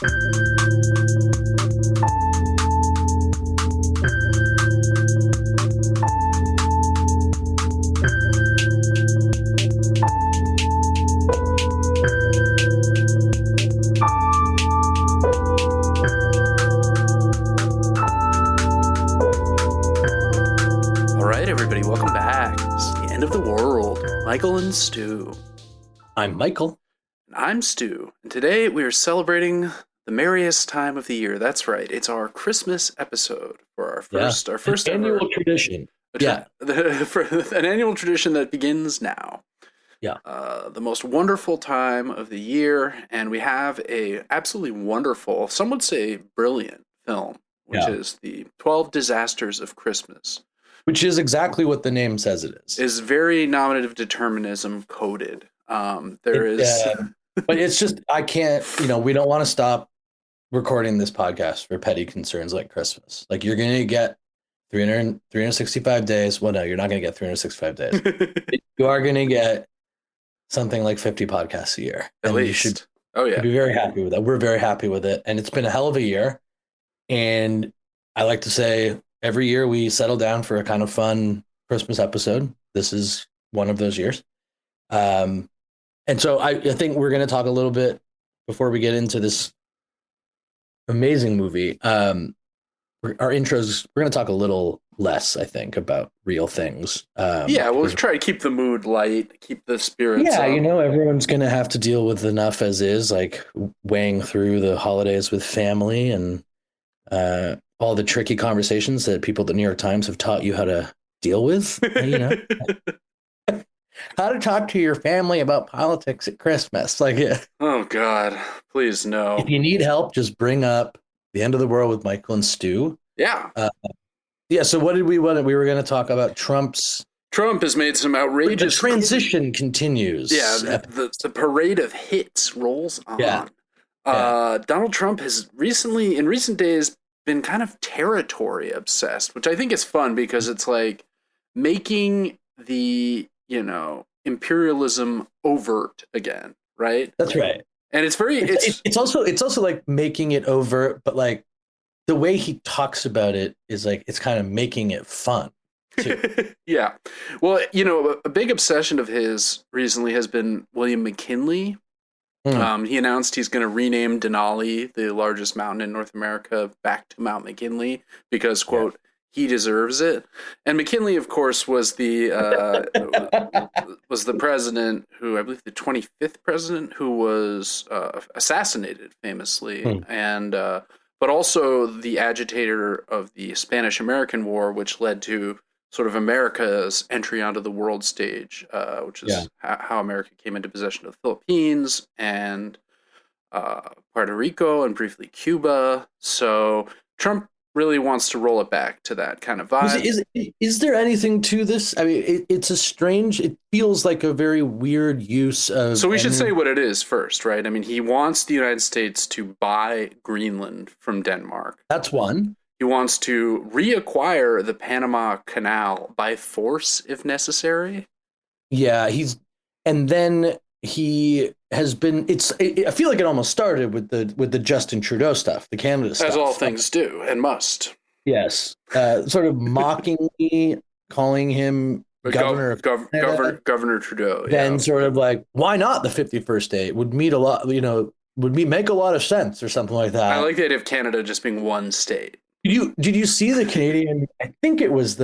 Michael and Stu. I'm Michael. And I'm Stu. And today we are celebrating the merriest time of the year. That's right. It's our Christmas episode for our first annual tradition. An annual tradition that begins now. Yeah. The most wonderful time of the year, and we have a absolutely wonderful, some would say brilliant film, which is the 12 Disasters of Christmas. Which is exactly what the name says it is. Is very nominative determinism coded. But it's just, I can't, we don't want to stop recording this podcast for petty concerns like Christmas. Like, you're going to get 365 days. Well, no, you're not going to get 365 days. You are going to get something like 50 podcasts a year. At least. You should be very happy with that. We're very happy with it. And it's been a hell of a year. And I like to say, every year we settle down for a kind of fun Christmas episode. This is one of those years. And so I think we're going to talk a little bit before we get into this amazing movie. Our intros, we're going to talk a little less, I think, about real things. We'll try to keep the mood light, keep the spirits up. Everyone's going to have to deal with enough as is, like weighing through the holidays with family and all the tricky conversations that people at the New York Times have taught you how to deal with, how to talk to your family about politics at Christmas. Oh God, please no. If you need help, just bring up The End of the World with Michael and Stu. Yeah. So what did we want? We were going to talk about Trump has made some outrageous... The transition continues. Yeah, the parade of hits rolls on. Yeah. Donald Trump has in recent days, been kind of territory obsessed, which I think is fun because it's like making the, imperialism overt again, right? That's right. And it's also like making it overt, but like the way he talks about it is like, it's kind of making it fun too. Yeah. Well, a big obsession of his recently has been William McKinley. He announced he's going to rename Denali, the largest mountain in North America, back to Mount McKinley because, quote, he deserves it. And McKinley, of course, was the president who, I believe, the 25th president who was assassinated famously, and but also the agitator of the Spanish-American War, which led to sort of America's entry onto the world stage, which is how America came into possession of the Philippines and Puerto Rico and briefly Cuba. So Trump really wants to roll it back to that kind of vibe. Is there anything to this? I mean, it feels like a very weird use of... So we should say what it is first, right? I mean, he wants the United States to buy Greenland from Denmark. That's one. He wants to reacquire the Panama Canal by force if necessary. Yeah, and then he has been. I feel like it almost started with the Justin Trudeau stuff, the Canada stuff, as all things do and must. Yes, sort of mockingly calling him Governor Trudeau. Then sort of like, why not the 51st state? Would make a lot of sense or something like that. I like the idea of Canada just being one state. Did you see the Canadian? I think it was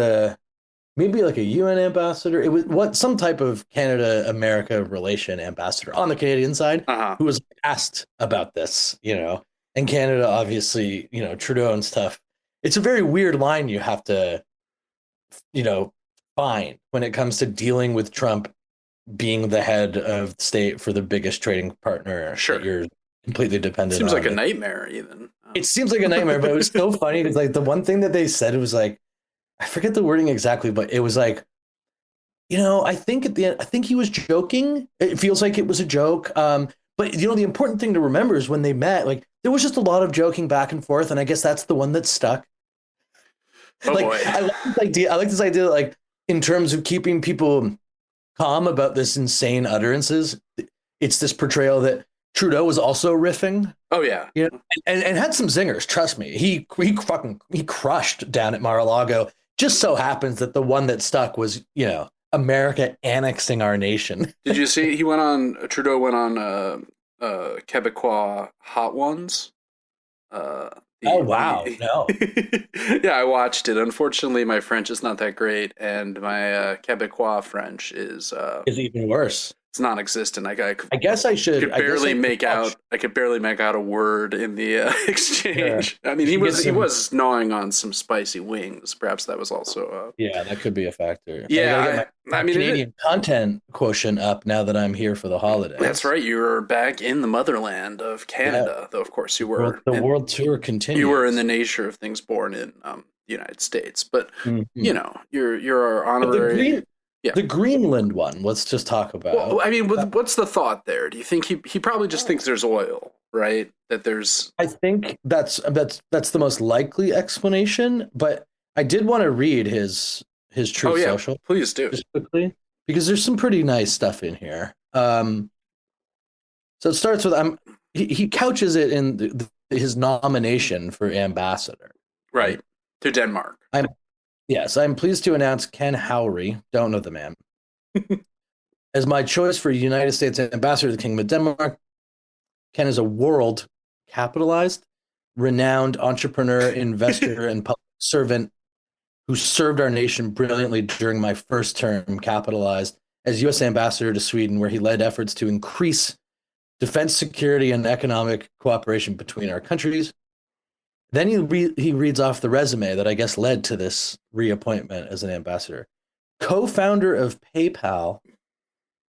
maybe like a UN ambassador. It was some type of Canada-America relation ambassador on the Canadian side who was asked about this, and Canada, obviously, Trudeau and stuff. It's a very weird line you have to, find when it comes to dealing with Trump being the head of the state for the biggest trading partner. Sure. That you're completely dependent on. Seems like a nightmare even. It seems like a nightmare, but it was so funny because like the one thing that they said, it was like, I forget the wording exactly, but it was like, I think at the end, I think he was joking. It feels like it was a joke. But the important thing to remember is when they met, like there was just a lot of joking back and forth. And I guess that's the one that stuck. Oh, like, boy. I like this idea, like in terms of keeping people calm about this insane utterances. It's this portrayal that Trudeau was also riffing, Oh yeah. you know, and had some zingers. Trust me, he crushed down at Mar-a-Lago. Just so happens that the one that stuck was, America annexing our nation. Did you see Trudeau went on Quebecois Hot Ones? Uh, Oh wow, no, yeah, I watched it. Unfortunately, my French is not that great, and my Quebecois French is even worse. it's non-existent. I guess I should. I could barely make out a word in the exchange. Sure. I mean, he was gnawing on some spicy wings. Perhaps that was also. Yeah, that could be a factor. Yeah, I mean, Canadian content quotient up now that I'm here for the holidays. That's right. You're back in the motherland of Canada, though. Of course, you were. The world tour continues. You were in the nature of things born in the United States, but you're our honorary. The Greenland one. Let's just talk about. Well, I mean, what's the thought there? Do you think he probably just thinks there's oil, right? That there's. I think that's the most likely explanation. But I did want to read his Truth Social. Please do, just quickly, because there's some pretty nice stuff in here. So it starts with he couches it in his nomination for ambassador, right, to Denmark. I'm pleased to announce Ken Howry, don't know the man, as my choice for United States ambassador to the Kingdom of Denmark. Ken is a world capitalized, renowned entrepreneur, investor, and public servant who served our nation brilliantly during my first term, capitalized as U.S. ambassador to Sweden, where he led efforts to increase defense, security, and economic cooperation between our countries. Then he reads off the resume that I guess led to this reappointment as an ambassador. Co-founder of PayPal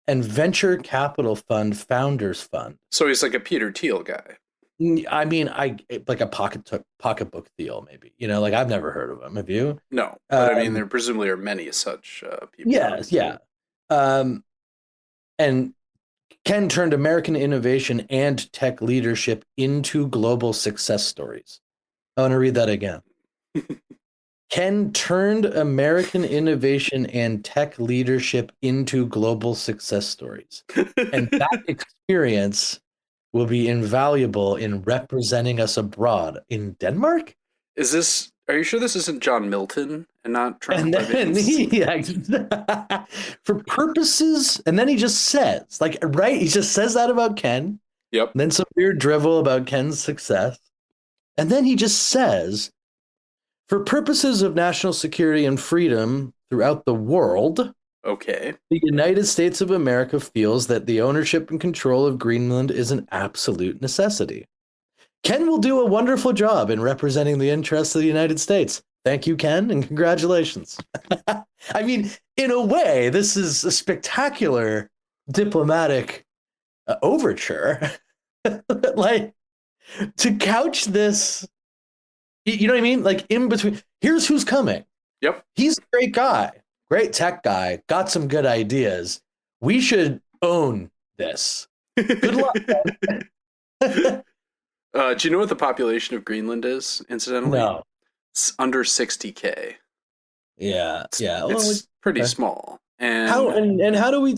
and venture capital fund Founders Fund. So he's like a Peter Thiel guy. I mean, like a pocketbook Thiel, maybe. I've never heard of him. Have you? No, but I mean, there presumably are many such people. Yes, yeah. And Ken turned American innovation and tech leadership into global success stories. I want to read that again. Ken turned American innovation and tech leadership into global success stories. And that experience will be invaluable in representing us abroad in Denmark. Are you sure this isn't John Milton and not Trump? And then for purposes, and then he just says, he just says that about Ken. Yep. And then some weird drivel about Ken's success. And then he just says, for purposes of national security and freedom throughout the world, okay, the United States of America feels that the ownership and control of Greenland is an absolute necessity. Ken will do a wonderful job in representing the interests of the United States. Thank you, Ken, and congratulations. I mean, in a way, this is a spectacular diplomatic overture. To couch this, you know what I mean? Like in between, here's who's coming. Yep. He's a great guy, great tech guy, got some good ideas. We should own this. Good luck. Do you know what the population of Greenland is, incidentally? No. It's under 60K. Yeah. It's pretty small. And how do we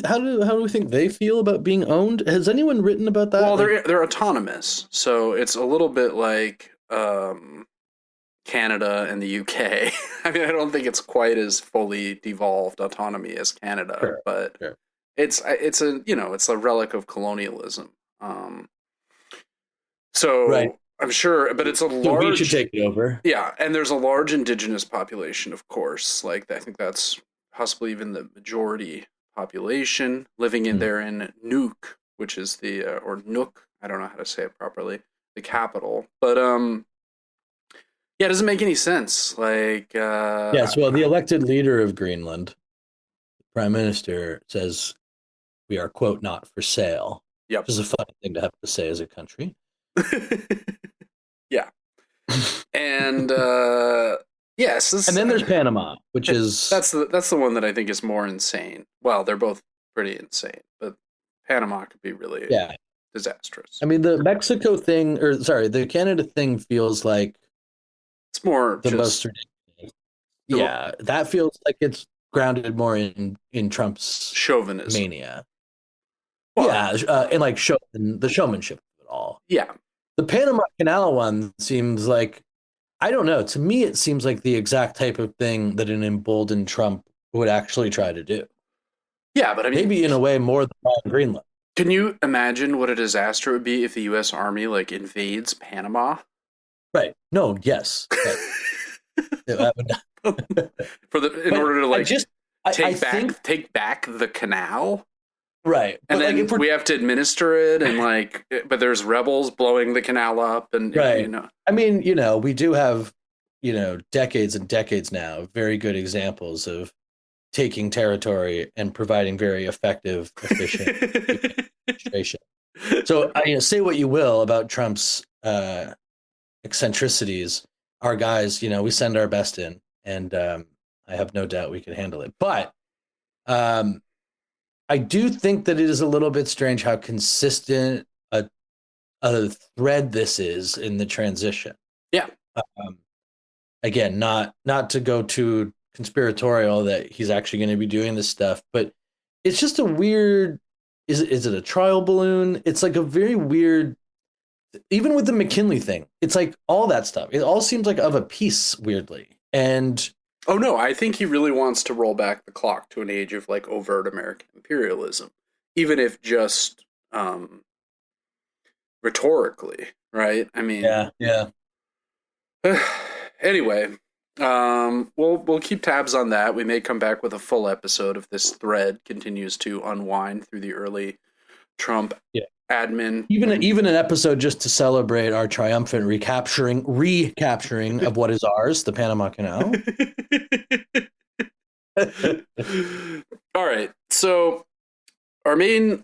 think they feel about being owned? Has anyone written about that? Well, they're autonomous, so it's a little bit like Canada and the UK. I mean, I don't think it's quite as fully devolved autonomy as Canada, but it's a relic of colonialism. Right. I'm sure, but it's a large. So we should take it over. Yeah, and there's a large indigenous population, of course. I think that's possibly even the majority population living in there in Nuuk, which is or Nuuk. I don't know how to say it properly. The capital, but yeah, it doesn't make any sense. Yes, well, the elected leader of Greenland, Prime Minister, says we are, quote, not for sale. Yep. Which is a funny thing to have to say as a country. Yeah. And yes, and then there's Panama, which is that's the one that I think is more insane. Well, they're both pretty insane, but Panama could be really disastrous. I mean, the Mexico thing, the Canada thing feels like it's more the most ridiculous. Yeah, that feels like it's grounded more in Trump's chauvinism mania. Yeah, and like the showmanship of it all. Yeah. The Panama Canal one seems like, I don't know. To me, it seems like the exact type of thing that an emboldened Trump would actually try to do. Yeah, but I mean, Maybe in a way more than Greenland. can you imagine what a disaster it would be if the U.S. Army like invades Panama? Right. No, yes. That would not. In order to like I think, take back the canal? right. And But then like, if we have to administer it, and like, but there's rebels blowing the canal up, and right. you know. I mean, we do have, decades and decades now of very good examples of taking territory and providing very effective, efficient administration. So, say what you will about Trump's eccentricities. Our guys, we send our best in, and I have no doubt we can handle it. But I do think that it is a little bit strange how consistent a thread this is in the transition. Yeah. Again, not to go too conspiratorial that he's actually going to be doing this stuff, but it's just a weird. Is it a trial balloon? It's like a very weird. Even with the McKinley thing, it's like all that stuff. It all seems like of a piece, weirdly. And oh no, I think he really wants to roll back the clock to an age of like overt American imperialism, even if just rhetorically, right? I mean, yeah. Anyway, we'll keep tabs on that. We may come back with a full episode if this thread continues to unwind through the early Trump admin. Even an episode just to celebrate our triumphant recapturing of what is ours, the Panama Canal. All right, so our main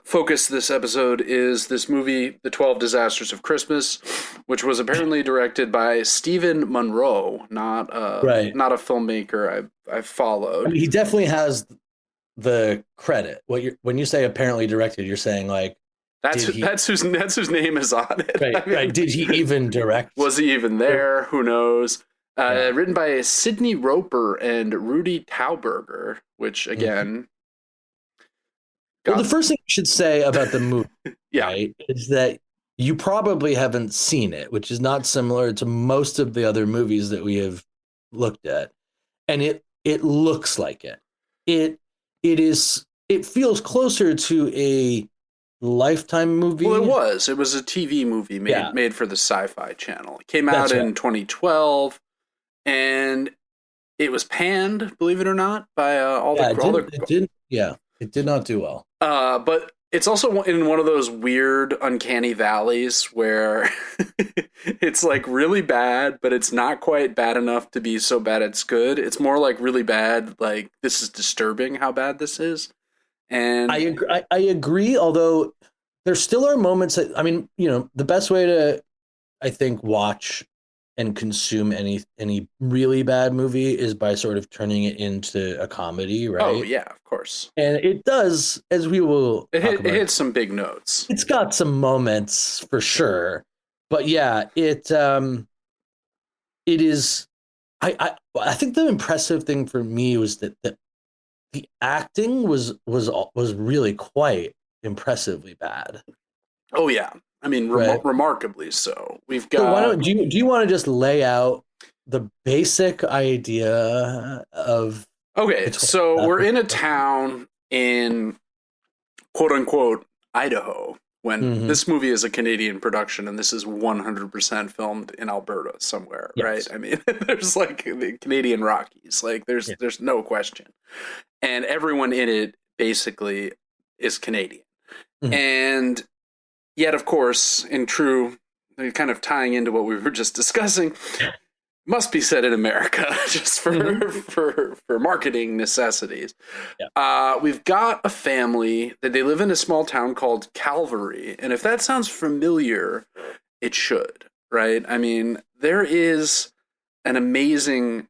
focus this episode is this movie, The 12 Disasters of Christmas, which was apparently directed by Stephen Monroe, not a filmmaker I've followed. I mean, he definitely has the credit. When you say apparently directed, you're saying like that's whose name is on it. Right, I mean, right. Did he even direct? Was he even there? Who knows? Written by Sidney Roper and Rudy Tauberger, which again. Well, the first thing you should say about the movie, right, is that you probably haven't seen it, which is not similar to most of the other movies that we have looked at, and it looks like it. It feels closer to a Lifetime movie. Well, it was a TV movie made for the Sci-Fi Channel. It came out in 2012, and it was panned, believe it or not, by it did not do well. But it's also in one of those weird uncanny valleys where it's like really bad, but it's not quite bad enough to be so bad it's good. It's more like really bad, like this is disturbing how bad this is. And I agree, although there still are moments that, I mean, the best way to, I think, watch and consume any really bad movie is by sort of turning it into a comedy, right? Oh yeah, of course. And it does, as we will. It hits some big notes. It's got some moments for sure, but yeah, it is. I think the impressive thing for me was that the acting was really quite impressively bad. Oh yeah. I mean, remarkably so. We've got. So why don't do you want to just lay out the basic idea of? Okay, so we're in a town in quote unquote Idaho when this movie is a Canadian production, and this is 100% filmed in Alberta somewhere, right? I mean, there's like the Canadian Rockies, like there's no question, and everyone in it basically is Canadian, and. Yet, of course, in true, kind of tying into what we were just discussing, must be said in America, just for marketing necessities. Yeah. We've got a family that they live in a small town called Calvary, and if that sounds familiar, it should, right? I mean, there is an amazing,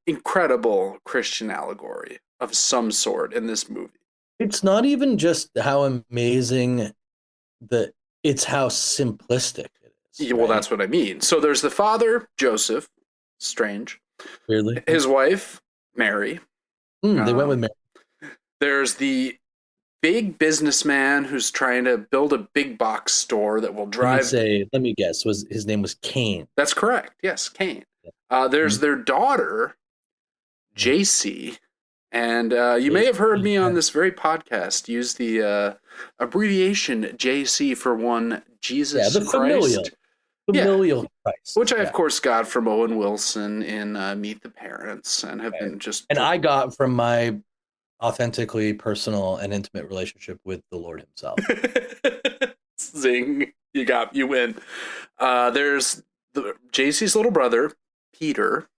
incredible Christian allegory of some sort in this movie. It's not even just how amazing. It's how simplistic it is. Yeah, well, that's what I mean. So there's the father, Joseph, strange. Weirdly. His wife, Mary. They went with Mary. There's the big businessman who's trying to build a big box store that will drive. Let me guess. His name was Kane? That's correct. Yes, Kane. There's their daughter, JC, and you may have heard me on this very podcast use the abbreviation JC for one Jesus the Christ. Familial Christ. Which I, of course, got from Owen Wilson in Meet the Parents and have been just... And I got from my authentically personal and intimate relationship with the Lord himself. Zing. You win. There's JC's little brother, Peter.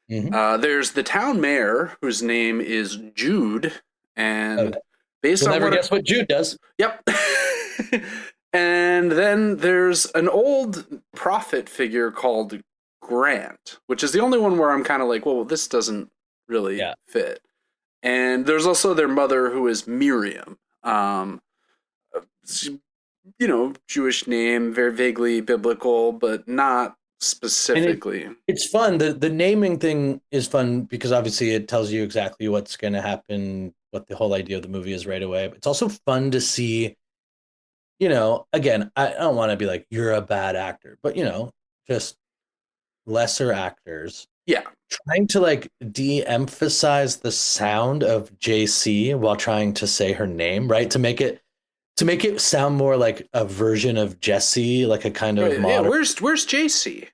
There's the town mayor, whose name is Jude, and based on guess what Jude does. Yep. And then there's an old prophet figure called Grant, which is the only one where I'm kind of like, well, this doesn't really fit. And there's also their mother, who is Miriam. Jewish name, very vaguely biblical, but not specifically. It's fun. The naming thing is fun because obviously it tells you exactly what's going to happen, what the whole idea of the movie is right away. But it's also fun to see, again, I don't want to be like, you're a bad actor, but, just lesser actors. Yeah. Trying to like de-emphasize the sound of JC while trying to say her name, right? To make it sound more like a version of Jesse, like a kind of modern... Yeah, where's JC?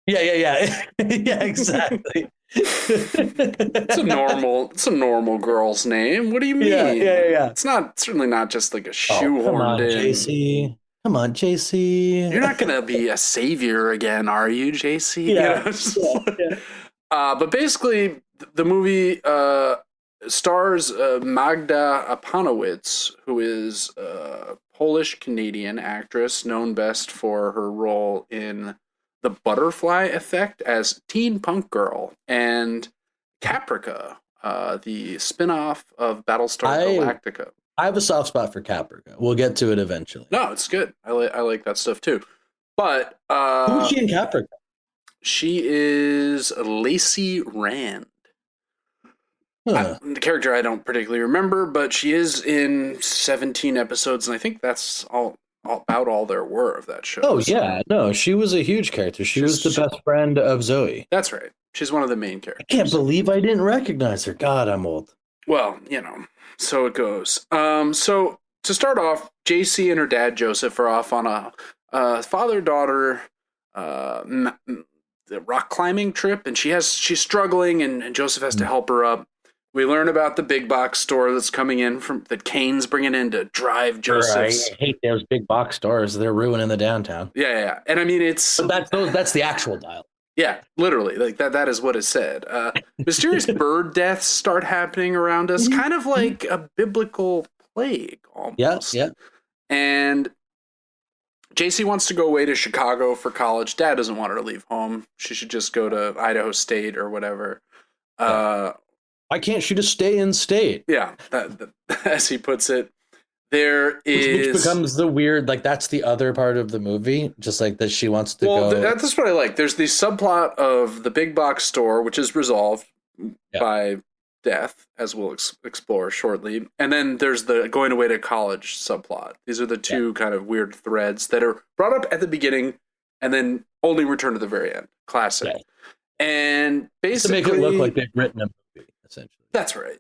Yeah. Yeah, exactly. It's a normal girl's name. What do you mean? Yeah. It's certainly not just like a shoehorned in. Come on, JC. You're not gonna be a savior again, are you, JC? Yeah. But basically, the movie stars Magda Aponowitz, who is a Polish-Canadian actress known best for her role in The Butterfly Effect as teen punk girl, and Caprica, the spin-off of Battlestar Galactica. I have a soft spot for Caprica. We'll get to it eventually. No, it's good. I like that stuff too. But who is she in Caprica? She is Lacey Rand. The character I don't particularly remember, but she is in 17 episodes, and I think that's about all there were of that show. Oh, yeah. No, she was a huge character. She was the best friend of Zoe. That's right. She's one of the main characters. I can't believe I didn't recognize her. God, I'm old. Well, so it goes. So to start off, JC and her dad, Joseph, are off on a father-daughter rock climbing trip, and she's struggling, and Joseph has to help her up. We learn about the big box store that's coming in that Kane's bringing in to drive Joseph's. I hate those big box stores. They're ruining the downtown. Yeah. And I mean, that's the actual dial. Yeah, literally. Like that is what is said. Mysterious bird deaths start happening around us, kind of like a biblical plague almost. Yeah. And JC wants to go away to Chicago for college. Dad doesn't want her to leave home. She should just go to Idaho State or whatever. Why can't she just stay in state? Yeah, that, as he puts it, which becomes the weird, like that's the other part of the movie, just like that she wants to go. Well, that's what I like. There's the subplot of the big box store, which is resolved by death, as we'll explore shortly. And then there's the going away to college subplot. These are the two kind of weird threads that are brought up at the beginning and then only return to the very end. Classic. Yeah. And basically... to make it look like they've written a movie, essentially. That's right.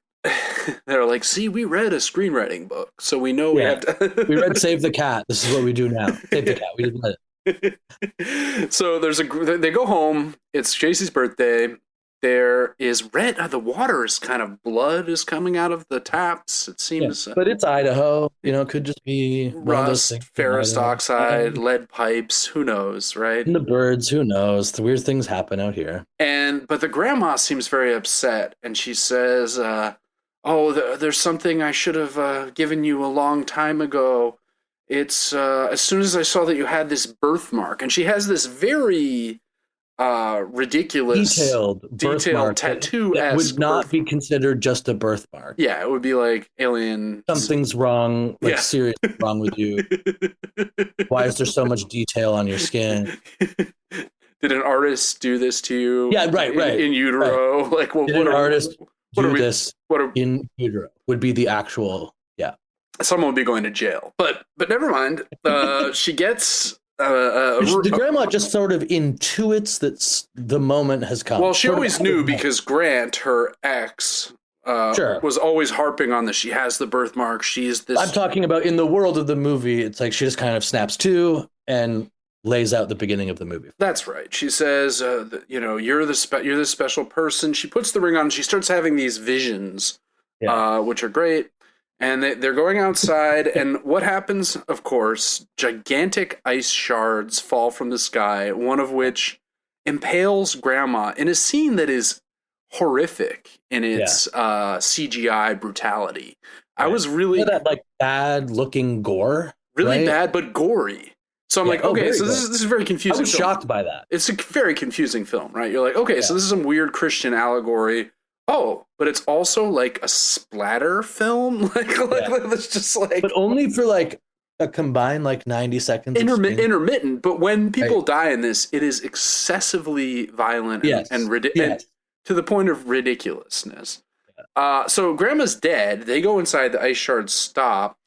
They're like, see, we read a screenwriting book, so we know we have to... We read Save the Cat. This is what we do now. Save the Cat. We didn't let it. So they go home. It's JC's birthday. There is red. The water is kind of blood is coming out of the taps. It seems, but it's Idaho. It could just be rust, ferrous oxide, lead pipes. Who knows, right? And the birds. Who knows? The weird things happen out here. But the grandma seems very upset, and she says, there's something I should have given you a long time ago. It's as soon as I saw that you had this birthmark, and she has this very ridiculous detailed tattoo that would not be considered just a birthmark. Yeah, it would be like alien. Something's wrong, seriously wrong with you. Why is there so much detail on your skin? Did an artist do this to you? Yeah, right. In utero, right. Like, what an artist do this in utero would be the actual. Yeah. someone would be going to jail. But never mind. She gets The grandma just sort of intuits that the moment has come. Well, she always knew because Grant, her ex, was always harping on this. She has the birthmark. She's this. I'm talking about in the world of the movie. It's like she just kind of snaps to and lays out the beginning of the movie. That's right. She says, you're this special person. She puts the ring on. And she starts having these visions, which are great. And they're going outside, and what happens, of course, gigantic ice shards fall from the sky, one of which impales Grandma in a scene that is horrific in its CGI brutality. Right. I was really... that like bad-looking gore? Really bad, but gory. So I'm like, okay, so this is very confusing. I was shocked by that. It's a very confusing film, right? You're like, okay, so this is some weird Christian allegory. Oh, but it's also like a splatter film, like it's just like, but only for like a combined like 90 seconds. Intermittent, but when people die in this, it is excessively violent and to the point of ridiculousness. So Grandma's dead. They go inside. The ice shards stop,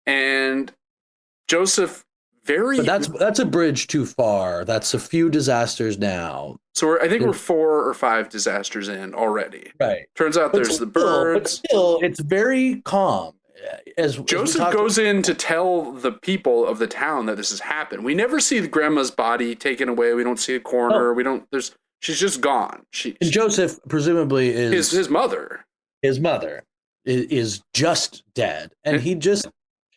and Joseph. But that's a bridge too far. That's a few disasters now. So I think we're 4 or 5 disasters in already. Right. Turns out there's the birds. But still, it's very calm. As Joseph goes in to tell the people of the town that this has happened. We never see the grandma's body taken away. We don't see a coroner. She's just gone. And Joseph presumably is his mother. His mother is just dead, and he just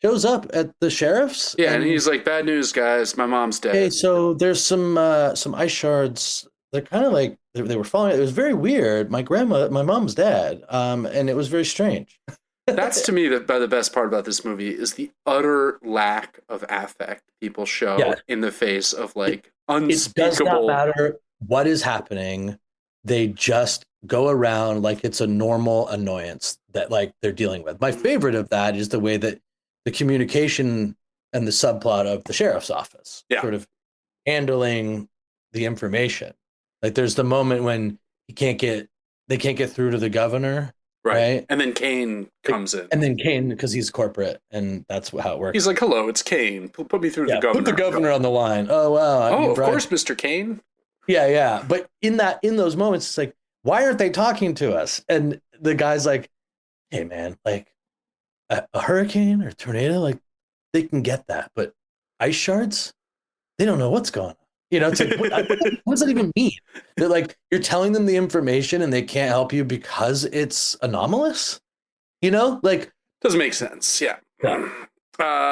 shows up at the sheriff's. Yeah, and he's like, "Bad news, guys. My mom's dead." Okay, so there's some ice shards. They're kind of like they were falling. It was very weird. My mom's dead, and it was very strange. That's to me the best part about this movie is the utter lack of affect people show in the face of like unspeakable. It does not matter what is happening. They just go around like it's a normal annoyance that like they're dealing with. My favorite of that is the way that the communication and the subplot of the sheriff's office sort of handling the information. Like there's the moment when they can't get through to the governor. Right. And then Kane comes in. And then Kane, because he's corporate, and that's how it works. He's like, "Hello, it's Kane. Put me through to the governor." Put the governor on the line. Oh, wow. Of course, Mr. Kane. Yeah. But in those moments, it's like, why aren't they talking to us? And the guy's like, "Hey, man, like a hurricane or tornado, like they can get that. But ice shards, they don't know what's going on." You know, it's like, what does that even mean? They're like, you're telling them the information and they can't help you because it's anomalous? You know, like. Doesn't make sense. Yeah.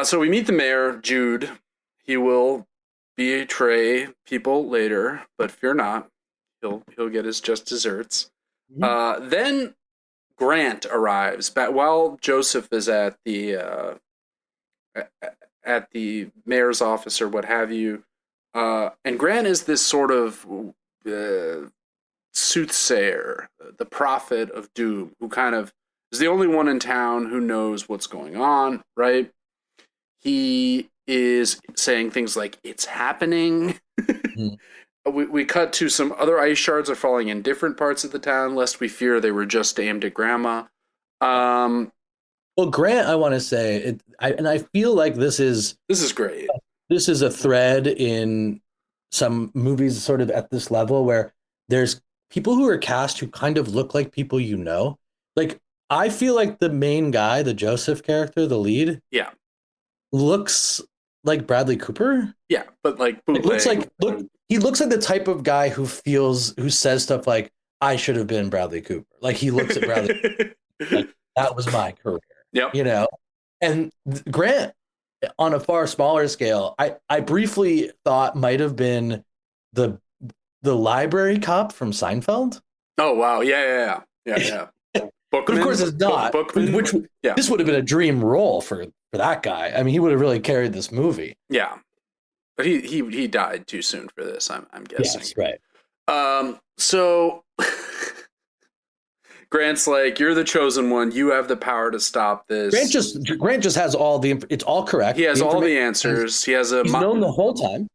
So we meet the mayor, Jude. He will betray people later, but fear not. He'll get his just desserts. Mm-hmm. Then Grant arrives while Joseph is at the mayor's office or what have you. And Grant is this sort of soothsayer, the prophet of doom, who kind of is the only one in town who knows what's going on, right? He is saying things like, "It's happening." Mm-hmm. We cut to some other ice shards are falling in different parts of the town, lest we fear they were just aimed at Grandma. Well, Grant, I want to say, I feel like this is great. This is a thread in some movies sort of at this level where there's people who are cast who kind of look like people you know. Like, I feel like the main guy, the Joseph character, the lead, looks like Bradley Cooper. Yeah, but like bootleg. He looks like the type of guy who says stuff like, "I should have been Bradley Cooper." Like he looks at Bradley Cooper, like, that was my career. Yep. You know? And Grant, on a far smaller scale, I briefly thought might have been the library cop from Seinfeld. Oh wow, yeah. Bookman, but of course it's not. Bookman. This would have been a dream role for that guy. I mean, he would have really carried this movie. Yeah, but he died too soon for this. I'm guessing. Yes, right. So Grant's like, "You're the chosen one. You have the power to stop this." Grant just has all it's all correct. He has all the answers. He's known the whole time.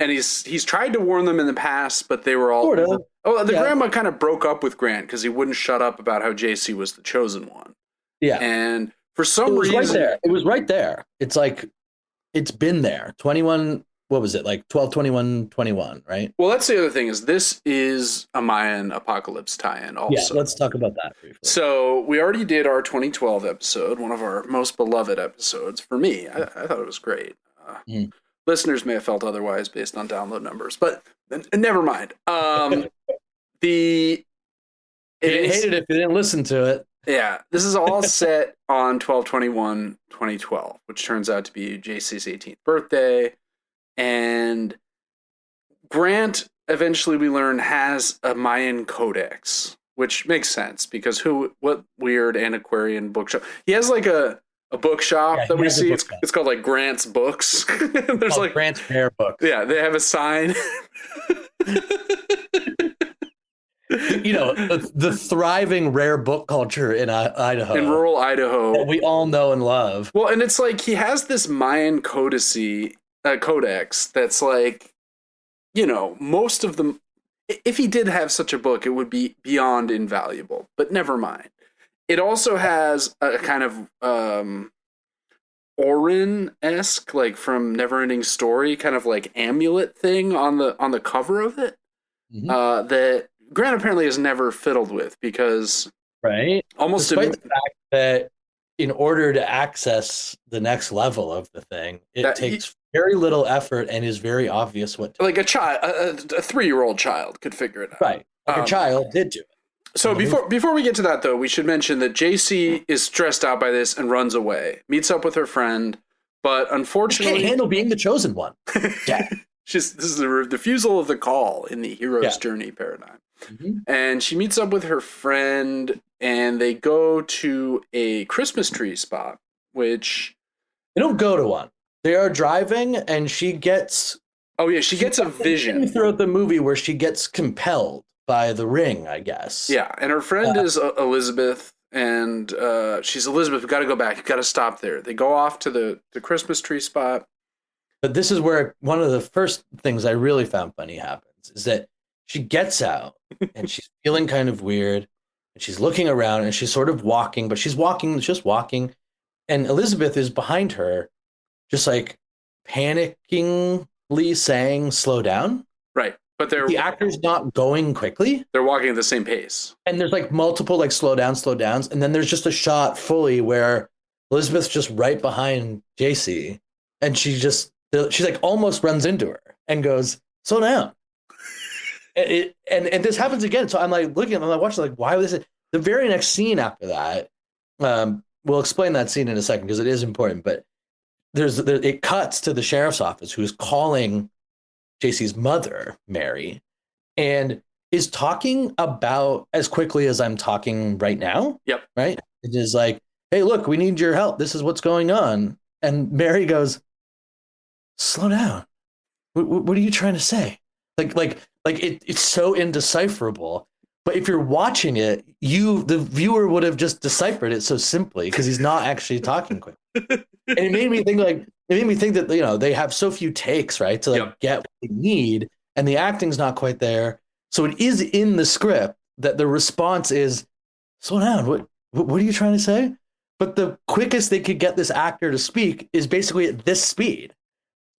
And he's tried to warn them in the past, but they were all sort of. Grandma kind of broke up with Grant because he wouldn't shut up about how JC was the chosen one. Yeah. And For some was reason, right there. It was right there. It's like it's been there. 21. What was it like? 12, 21, 21, right? Well, that's the other thing is this is a Mayan Apocalypse tie-in also. Yeah, let's talk about that briefly. So we already did our 2012 episode, one of our most beloved episodes. For me, I thought it was great. Listeners may have felt otherwise based on download numbers, but never mind. You hated it if you didn't listen to it. Yeah, this is all set on 12/21/2012, which turns out to be JC's 18th birthday. And Grant, eventually we learn, has a Mayan codex, which makes sense because what weird antiquarian bookshop? He has like a bookshop that we see. It's called like Grant's Books. There's like Grant's Rare Books. Yeah, they have a sign. The thriving rare book culture in Idaho. In rural Idaho. That we all know and love. Well, and it's like he has this Mayan codex that's like, most of them, if he did have such a book, it would be beyond invaluable, but never mind. It also has a kind of Orin-esque, like from Neverending Story, kind of like amulet thing on the cover of it, that Grant apparently has never fiddled with because almost despite the fact that in order to access the next level of the thing, it takes very little effort and is very obvious what to do. Like a 3-year-old child could figure it out. Right. Like a child did do it. So before we get to that, though, we should mention that JC is stressed out by this and runs away, meets up with her friend, but unfortunately... She can't handle being the chosen one. Yeah. This is the refusal of the call in the hero's journey paradigm. And she meets up with her friend, and they go to a Christmas tree spot, which... They don't go to one. They are driving, and she gets... Oh, yeah, she gets a vision. Throughout the movie where she gets compelled by the ring, I guess. Yeah, and her friend is Elizabeth, and she's Elizabeth, we got to go back. You got to stop there. They go off to the Christmas tree spot. But this is where one of the first things I really found funny happens, is that she gets out, and she's feeling kind of weird, and she's looking around, and she's sort of walking, but she's just walking, and Elizabeth is behind her, just like panickingly saying, slow down. Right. But the actor's not going quickly. They're walking at the same pace. And there's like multiple like slow downs. And then there's just a shot fully where Elizabeth's just right behind JC. And she like almost runs into her and goes, slow down. and this happens again. So I'm like looking, I'm like watching, like, why was this? The very next scene after that, we'll explain that scene in a second because it is important. But it cuts to the sheriff's office who's calling JC's mother, Mary, and is talking about as quickly as I'm talking right now. Yep. Right. It is like, hey, look, we need your help. This is what's going on. And Mary goes, slow down. What are you trying to say? Like it's so indecipherable. But if you're watching it, the viewer would have just deciphered it so simply because he's not actually talking quick. And it made me think that, they have so few takes, right, to get what they need, and the acting's not quite there. So it is in the script that the response is, slow down. What are you trying to say? But the quickest they could get this actor to speak is basically at this speed,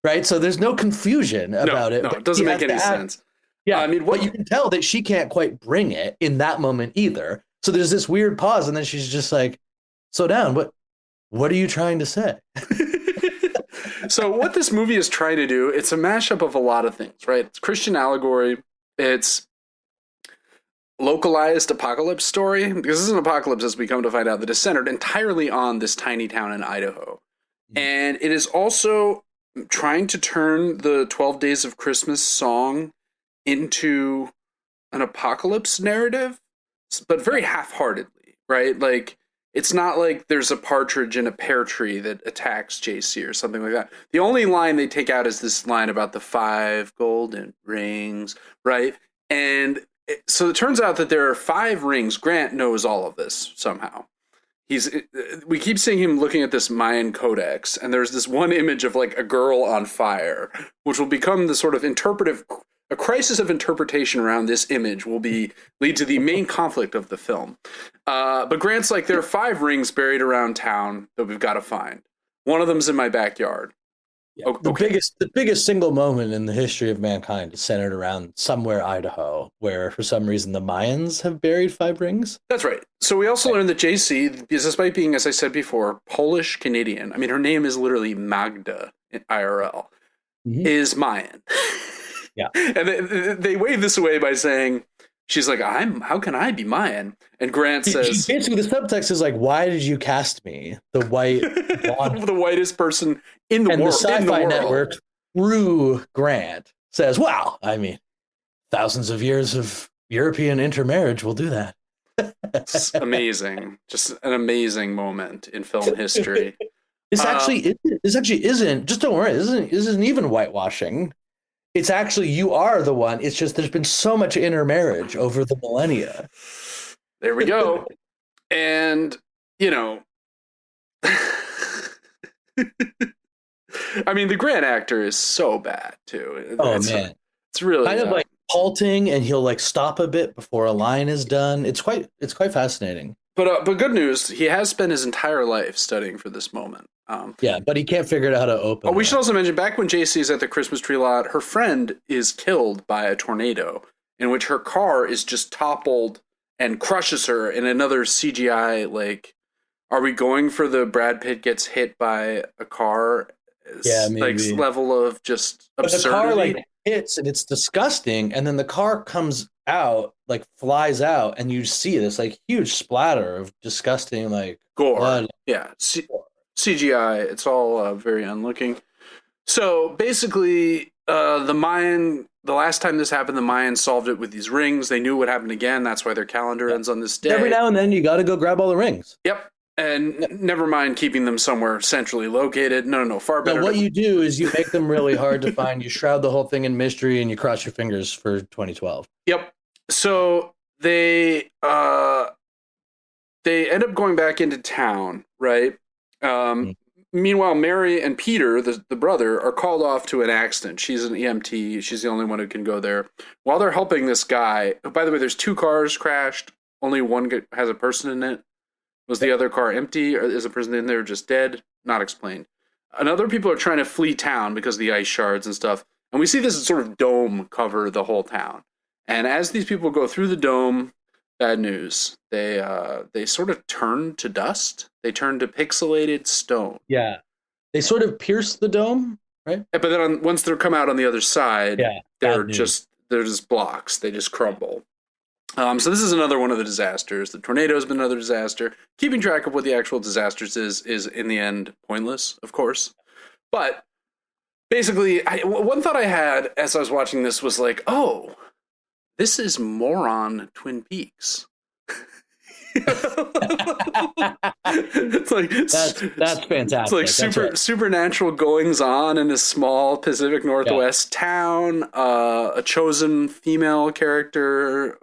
right? So there's no confusion about it. No, it doesn't make any sense. Yeah, I mean, but you can tell that she can't quite bring it in that moment either. So there's this weird pause, and then she's just like, slow down. What are you trying to say? So what this movie is trying to do, it's a mashup of a lot of things, right? It's Christian allegory. It's localized apocalypse story. Because this is an apocalypse, as we come to find out, that is centered entirely on this tiny town in Idaho. And it is also trying to turn the 12 Days of Christmas song into an apocalypse narrative, but very half-heartedly, right? Like, it's not like there's a partridge in a pear tree that attacks JC or something like that. The only line they take out is this line about the 5 golden rings, right? And so it turns out that there are 5 rings. Grant knows all of this somehow. We keep seeing him looking at this Mayan codex, and there's this one image of like a girl on fire, which will become the sort of a crisis of interpretation around this image will lead to the main conflict of the film. But Grant's like, there are 5 rings buried around town that we've got to find. One of them's in my backyard. Yeah. The biggest single moment in the history of mankind is centered around somewhere Idaho, where for some reason the Mayans have buried 5 rings. That's right. So we also learned that JC, despite being, as I said before, Polish Canadian, I mean, her name is literally Magda in IRL, is Mayan. Yeah. And they wave this away by saying, she's like, how can I be Mayan? And Grant says, basically the subtext is like, why did you cast me, the white the whitest person in the world? And the Sci-Fi Network, through Grant, says, wow, I mean, thousands of years of European intermarriage will do that. It's amazing. Just an amazing moment in film history. This actually isn't, just don't worry, this isn't even whitewashing. It's actually, you are the one. It's just there's been so much intermarriage over the millennia. There we go. And, you know, I mean, the Grant actor is so bad, too. Man. It's really kind of like halting, and he'll like stop a bit before a line is done. It's quite fascinating. But good news, he has spent his entire life studying for this moment. Yeah, but he can't figure out how to open. Oh, we should also mention, back when JC is at the Christmas tree lot, her friend is killed by a tornado in which her car is just toppled and crushes her in another CGI, like, are we going for the Brad Pitt gets hit by a car? Yeah, maybe. Like, level of just absurdity. But the car, like, hits, and it's disgusting, and then the car comes out, like, flies out, and you see this, like, huge splatter of disgusting, like, gore. Blood. Yeah, CGI, it's all very unlooking. So basically, the last time this happened, the Mayans solved it with these rings. They knew what happened again. That's why their calendar ends on this day. Every now and then, you got to go grab all the rings. Yep. And never mind keeping them somewhere centrally located. No, far better. What you do is you make them really hard to find. You shroud the whole thing in mystery, and you cross your fingers for 2012. Yep. So they end up going back into town, right? Meanwhile, Mary and Peter, the brother, are called off to an accident. She's an EMT. She's the only one who can go there. While they're helping this guy, by the way, there's 2 cars crashed. Only one has a person in it. Was the other car empty, or is a person in there just dead? Not explained. And other people are trying to flee town because of the ice shards and stuff. And we see this sort of dome cover the whole town. And as these people go through the dome, bad news. They sort of turn to dust. They turn to pixelated stone. Yeah. They sort of pierce the dome, right? But then once they come out on the other side, they're just blocks. They just crumble. So this is another one of the disasters. The tornado has been another disaster. Keeping track of what the actual disasters is in the end pointless, of course. But basically, one thought I had as I was watching this was like, oh, this is moron Twin Peaks. It's like that's fantastic. It's like supernatural goings on in a small Pacific Northwest town. A chosen female character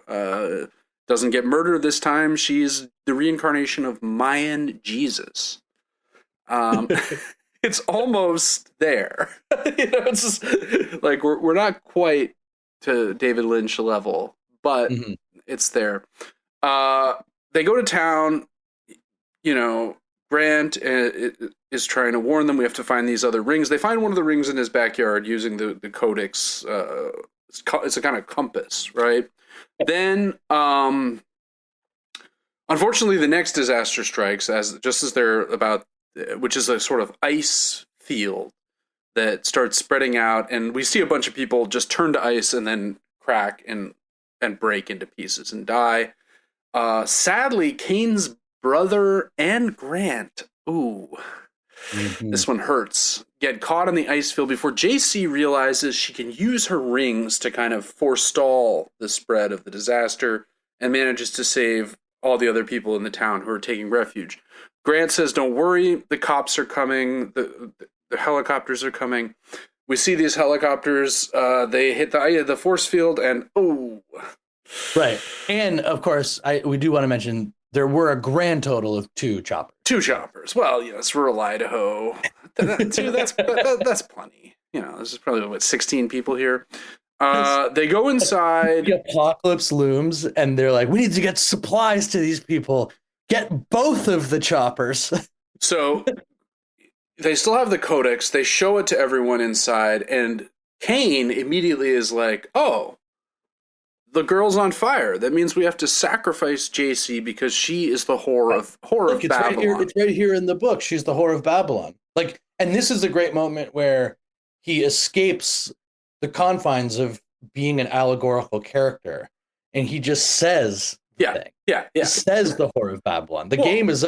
doesn't get murdered this time. She's the reincarnation of Mayan Jesus. It's almost there. It's just like we're not quite to David Lynch level, but it's there. They go to town, Grant is trying to warn them, we have to find these other rings. They find one of the rings in his backyard using the codex. It's a kind of compass, right? Then, unfortunately, the next disaster strikes just as they're about, which is a sort of ice field that starts spreading out, and we see a bunch of people just turn to ice and then crack and break into pieces and die. Sadly, Kane's brother and Grant, this one hurts, get caught in the ice field before JC realizes she can use her rings to kind of forestall the spread of the disaster and manages to save all the other people in the town who are taking refuge. Grant says, don't worry, the cops are coming, the helicopters are coming. We see these helicopters, they hit the force field, and right. And of course, we do want to mention there were a grand total of 2 choppers. 2 choppers. Well, it's rural Idaho. That's plenty. This is probably 16 people here. They go inside. The apocalypse looms, and they're like, "We need to get supplies to these people. Get both of the choppers." So they still have the codex. They show it to everyone inside, and Kane immediately is like, "Oh, the girl's on fire. That means we have to sacrifice JC because she is the whore of Look, Babylon." It's right here in the book. She's the whore of Babylon. Like, and this is a great moment where he escapes the confines of being an allegorical character, and he just says, Yeah. He says the whore of Babylon. The game is.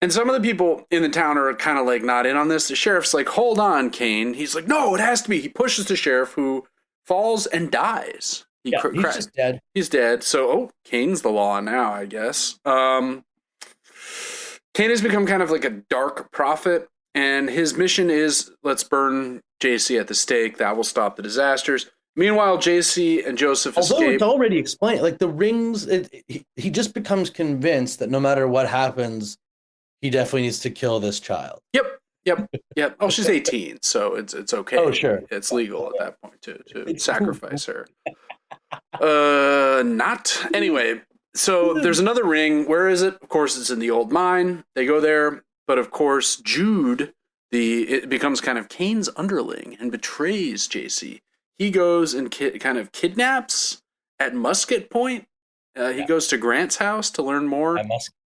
And some of the people in the town are kind of like not in on this. The sheriff's like, "Hold on, Kane." He's like, "No, it has to be." He pushes the sheriff, who falls and dies. He's just dead. He's dead. So, Kane's the law now, I guess. Kane has become kind of like a dark prophet, and his mission is, let's burn JC at the stake. That will stop the disasters. Meanwhile, JC and Joseph escape. Although it's already explained, like the rings, he just becomes convinced that no matter what happens, he definitely needs to kill this child. Yep. Oh, she's 18, so it's okay. Oh, sure. It's legal at that point to sacrifice her. Not. Anyway, so there's another ring. Where is it? Of course, it's in the old mine. They go there, but of course, Jude, it becomes kind of Kane's underling and betrays JC. He goes and kind of kidnaps at Musket Point. He goes to Grant's house to learn more.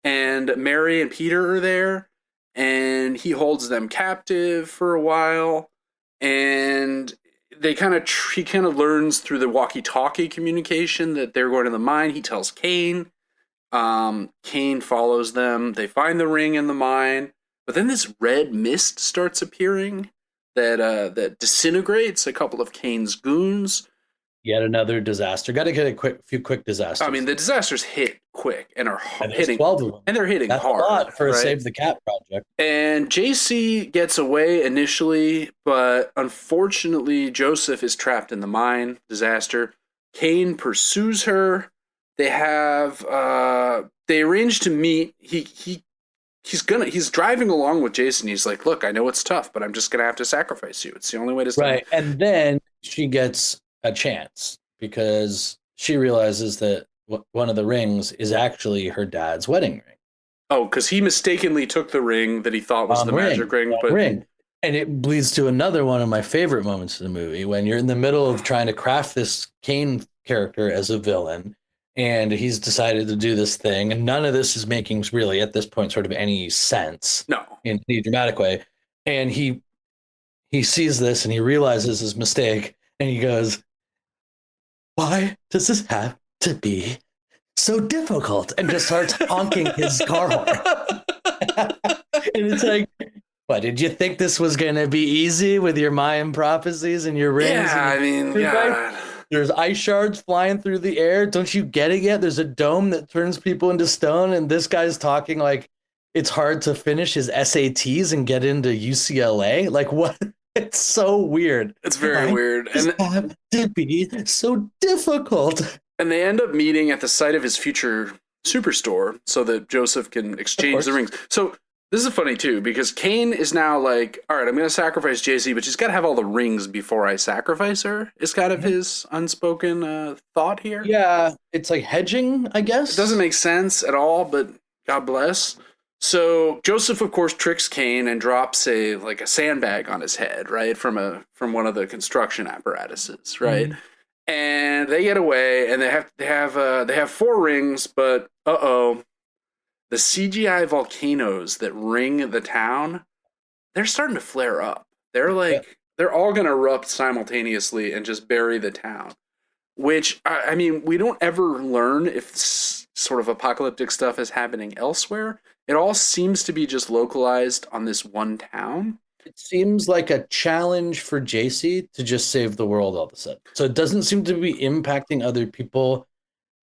And Mary and Peter are there, and he holds them captive for a while, and he kind of learns through the walkie-talkie communication that they're going to the mine. He tells Kane. Kane follows them. They find the ring in the mine, but then this red mist starts appearing that disintegrates a couple of Kane's goons. Yet another disaster. Got to get a few quick disasters. I mean, the disasters hit quick and are hitting, 12 of them. And they're hitting That's hard. A lot for a Save the Cat project. And JC gets away initially, but unfortunately, Joseph is trapped in the mine. Disaster. Kane pursues her. They arrange to meet. He's driving along with Jason. He's like, "Look, I know it's tough, but I'm just gonna have to sacrifice you. It's the only way to stop." Right, and then she gets a chance because she realizes that one of the rings is actually her dad's wedding ring. Oh, because he mistakenly took the ring that he thought was the magic ring, but and it leads to another one of my favorite moments in the movie when you're in the middle of trying to craft this Kane character as a villain, and he's decided to do this thing, and none of this is making really at this point sort of any sense. No, in any dramatic way, and he sees this and he realizes his mistake, and he goes, "Why does this have to be so difficult?" and just starts honking his car horn. And it's like, what, did you think this was going to be easy with your Mayan prophecies and your rings? Yeah, God. There's ice shards flying through the air. Don't you get it yet? There's a dome that turns people into stone, and this guy's talking like it's hard to finish his SATs and get into UCLA. Like, what? It's so weird. It's very weird. And have to be so difficult. And they end up meeting at the site of his future superstore so that Joseph can exchange the rings. So this is funny too, because Kane is now like, all right, I'm going to sacrifice JC, but she's got to have all the rings before I sacrifice her. It's kind of his unspoken thought here. Yeah, it's like hedging, I guess. It doesn't make sense at all, but God bless. So Joseph, of course, tricks Kane and drops a sandbag on his head, right, from one of the construction apparatuses, right, and they get away, and they have 4 rings, but the CGI volcanoes that ring the town, they're starting to flare up. They're they're all going to erupt simultaneously and just bury the town. Which, I mean, we don't ever learn if sort of apocalyptic stuff is happening elsewhere. It all seems to be just localized on this one town. It seems like a challenge for JC to just save the world all of a sudden. So it doesn't seem to be impacting other people,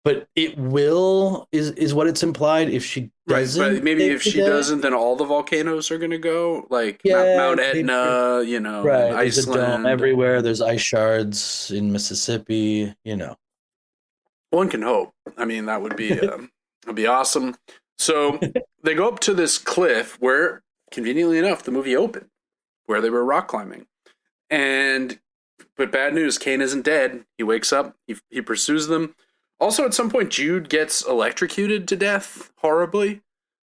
but it will, is what it's implied if she doesn't. Right, but maybe if she doesn't, then all the volcanoes are going to go, like Mount Etna, right. Iceland. There's a dome everywhere. There's ice shards in Mississippi, One can hope. I mean, that would be awesome. So they go up to this cliff where, conveniently enough, the movie opened, where they were rock climbing. And but bad news, Kane isn't dead. He wakes up, he pursues them. Also, at some point, Jude gets electrocuted to death horribly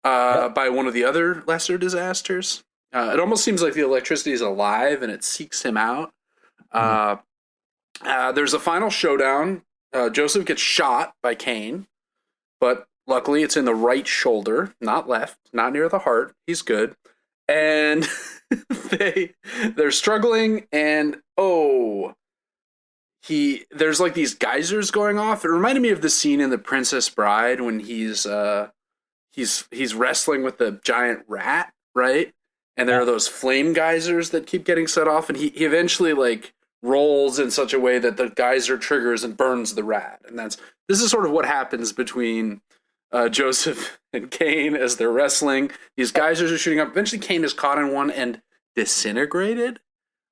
by one of the other lesser disasters. It almost seems like the electricity is alive and it seeks him out. There's a final showdown. Joseph gets shot by Kane, but luckily it's in the right shoulder, not left, not near the heart. He's good. And they're struggling, and there's like these geysers going off. It reminded me of the scene in The Princess Bride when he's wrestling with the giant rat, right? And there are those flame geysers that keep getting set off, and he eventually like rolls in such a way that the geyser triggers and burns the rat. And this is sort of what happens between Joseph and Kane as they're wrestling. These geysers are shooting up. Eventually, Kane is caught in one and disintegrated.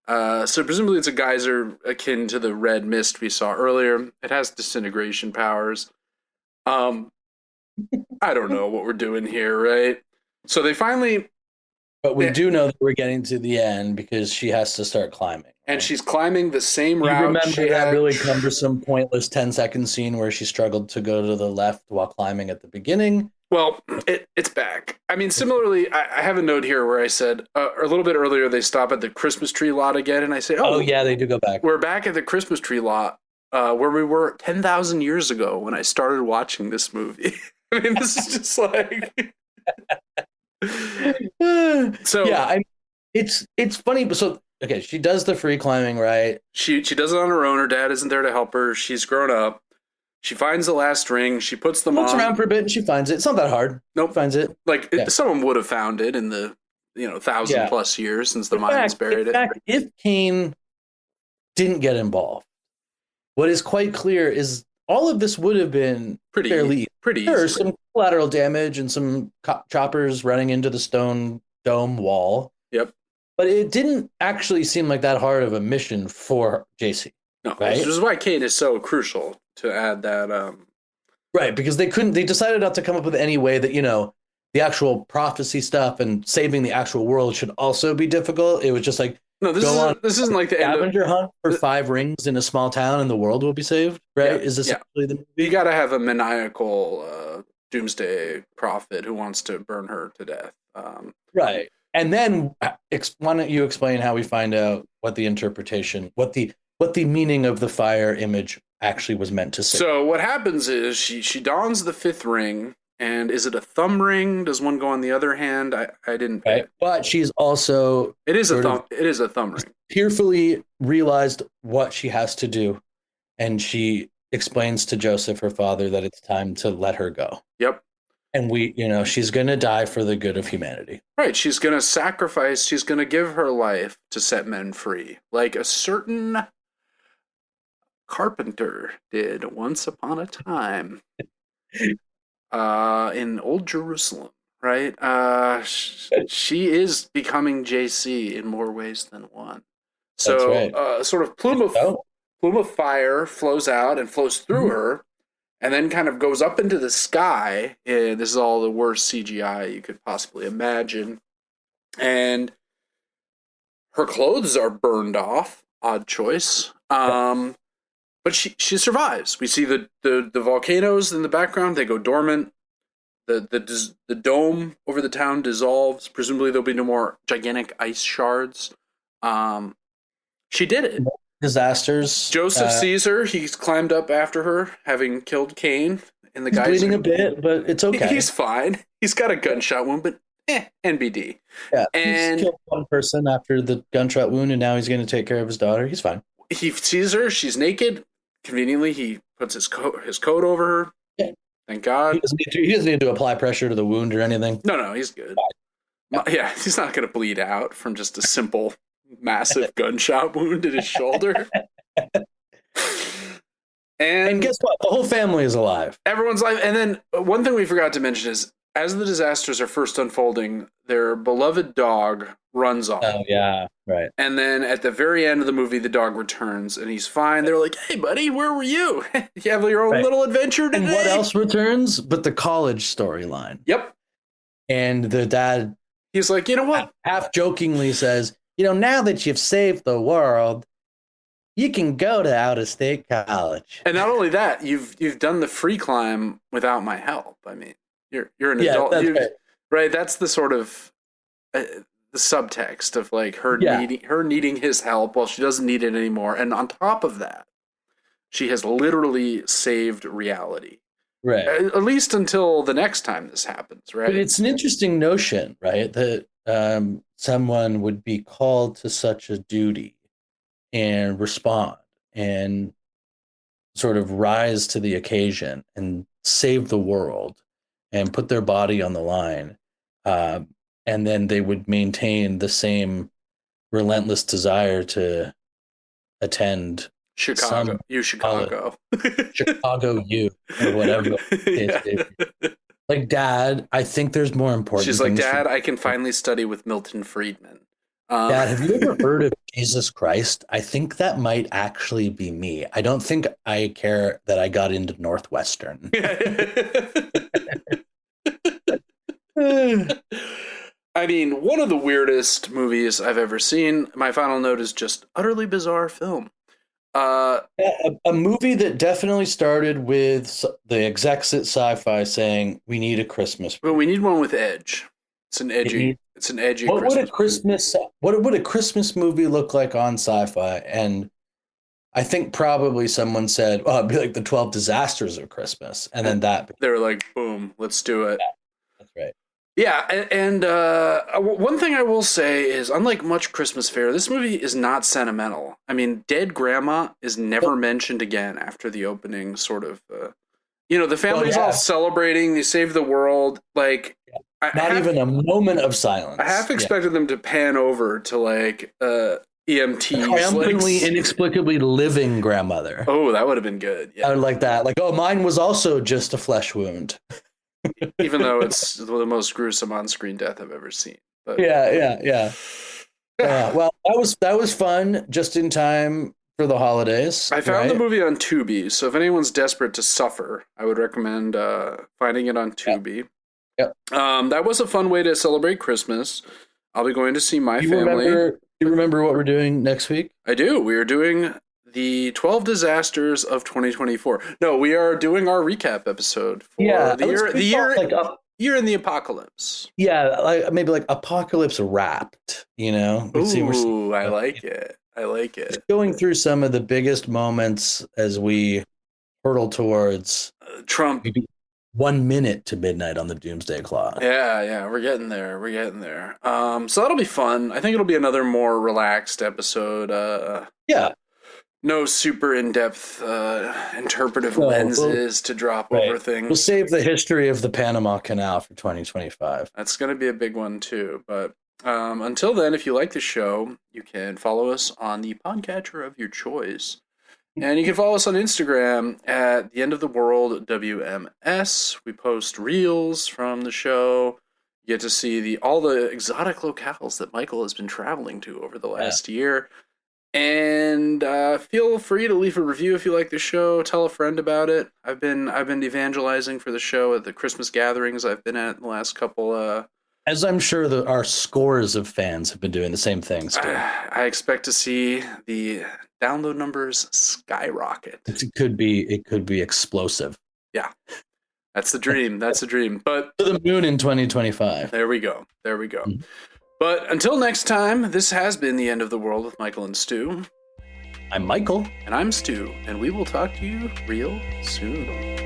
So presumably it's a geyser akin to the red mist we saw earlier. It has disintegration powers. I don't know what we're doing here, right? So they finally... But we do know that we're getting to the end because she has to start climbing. Right? And she's climbing the same route. You remember that really cumbersome, pointless 10-second scene where she struggled to go to the left while climbing at the beginning? Well, it's back. I mean, similarly, I have a note here where I said a little bit earlier they stop at the Christmas tree lot again, and I say, oh yeah, they do go back. We're back at the Christmas tree lot where we were 10,000 years ago when I started watching this movie. I mean, this is just like... So yeah, it's funny, but so okay, she does the free climbing, right? She does it on her own. Her dad isn't there to help her. She's grown up. She finds the last ring. She puts them on. Looks around for a bit and she finds it. It's not that hard. Nope, finds it. Like someone would have found it in the 1,000+ years since the Mayans buried it. If Kane didn't get involved, what is quite clear is all of this would have been fairly easy. There's some collateral damage and some choppers running into the stone dome wall. Yep. But it didn't actually seem like that hard of a mission for JC. No, right? Which is why Kane is so crucial to add that. Right, because they decided not to come up with any way that, the actual prophecy stuff and saving the actual world should also be difficult. It was just like, no, this isn't like the scavenger hunt for 5 rings in a small town and the world will be saved, right? Yeah, is essentially the movie. You got to have a maniacal doomsday prophet who wants to burn her to death. Right. And then why don't you explain how we find out what the interpretation, what the meaning of the fire image actually was meant to say? So what happens is she dons the 5th ring. And is it a thumb ring? Does one go on the other hand? I didn't. Right. But she's also. It is a thumb ring. Tearfully realized what she has to do, and she explains to Joseph, her father, that it's time to let her go. Yep. And she's going to die for the good of humanity. Right. She's going to sacrifice. She's going to give her life to set men free, like a certain carpenter did once upon a time. In old Jerusalem, right? She is becoming JC in more ways than one. So, right. Sort of plume of fire flows out and flows through her, and then kind of goes up into the sky. And this is all the worst CGI you could possibly imagine. And her clothes are burned off. Odd choice. But she survives. We see the volcanoes in the background. They go dormant. The dome over the town dissolves. Presumably there'll be no more gigantic ice shards. She did it. Disasters. Joseph sees her. He's climbed up after her, having killed Kane. And the guy's bleeding a bit, but it's okay. He's fine. He's got a gunshot wound, but NBD. Yeah, and he's killed one person after the gunshot wound, and now he's going to take care of his daughter. He's fine. He sees her. She's naked. Conveniently, he puts his coat over her. Yeah. Thank God. He doesn't need to apply pressure to the wound or anything. No, he's good. Yeah, he's not going to bleed out from just a simple, massive gunshot wound in his shoulder. And guess what? The whole family is alive. Everyone's alive. And then one thing we forgot to mention is, as the disasters are first unfolding, their beloved dog runs off. Oh, yeah, right. And then at the very end of the movie, the dog returns, and he's fine. They're like, hey, buddy, where were you? You have your own little adventure today? And what else returns but the college storyline? Yep. And the dad... He's like, you know what? Half jokingly says, now that you've saved the world, you can go to out-of-state college. And not only that, you've done the free climb without my help. I mean, you're an Yeah, adult, that's right. right? That's the sort of the subtext of like her Yeah. needing his help while she doesn't need it anymore. And on top of that, she has literally saved reality. Right. At least until the next time this happens, right? But it's an interesting notion, right? That someone would be called to such a duty and respond and sort of rise to the occasion and save the world and put their body on the line. And then they would maintain the same relentless desire to attend Chicago, Chicago, Chicago, or whatever. Yeah. Like, Dad, I think there's more important. She's like, Dad, I can finally study with Milton Friedman. Dad, have you ever heard of Jesus Christ? I think that might actually be me. I don't think I care that I got into Northwestern. I mean, one of the weirdest movies I've ever seen. My final note is just utterly bizarre film. A movie that definitely started with the execs at Sci-Fi saying we need a Christmas. Well, we need one with edge. It's an edgy. What would a Christmas movie look like on Sci-Fi? And I think probably someone said, "Oh, it'd be like the 12 Disasters of Christmas," and then they were like, "Boom, let's do it." Yeah, that's right. Yeah, and one thing I will say is, unlike much Christmas fare, this movie is not sentimental. I mean, dead grandma is never mentioned again after the opening. Sort of, the family's all celebrating. They save the world. Like, not even a moment of silence. I half expected them to pan over to like EMTs, triumphantly, inexplicably living grandmother. Oh, that would have been good. Yeah. I would like that. Like, oh, mine was also just a flesh wound. Even though it's the most gruesome on-screen death I've ever seen. But Yeah. Well, that was fun. Just in time for the holidays. I found the movie on Tubi, so if anyone's desperate to suffer, I would recommend finding it on Tubi. Yep. That was a fun way to celebrate Christmas. I'll be going to see my family. Do you remember what we're doing next week? I do. We are doing the 12 disasters of 2024. No, we are doing our recap episode for the year in the apocalypse. Yeah, like maybe like apocalypse wrapped, Ooh, I like it. Just going through some of the biggest moments as we hurtle towards Trump. Maybe 1 minute to midnight on the Doomsday Clock. Yeah, we're getting there. So that'll be fun. I think it'll be another more relaxed episode. No super in-depth interpretive lenses to drop over things. We'll save the history of the Panama Canal for 2025. That's going to be a big one too. But until then, if you like the show, you can follow us on the podcatcher of your choice. And you can follow us on Instagram at The End of the World WMS. We post reels from the show. You get to see all the exotic locales that Michael has been traveling to over the last year. And feel free to leave a review if you like the show. Tell a friend about it. I've been evangelizing for the show at the Christmas gatherings I've been at the last couple. As I'm sure our scores of fans have been doing the same things too. I expect to see the download numbers skyrocket. It could be explosive. Yeah, that's the dream. But to the moon in 2025. There we go. Mm-hmm. But until next time, this has been The End of the World with Michael and Stu. I'm Michael. And I'm Stu, and we will talk to you real soon.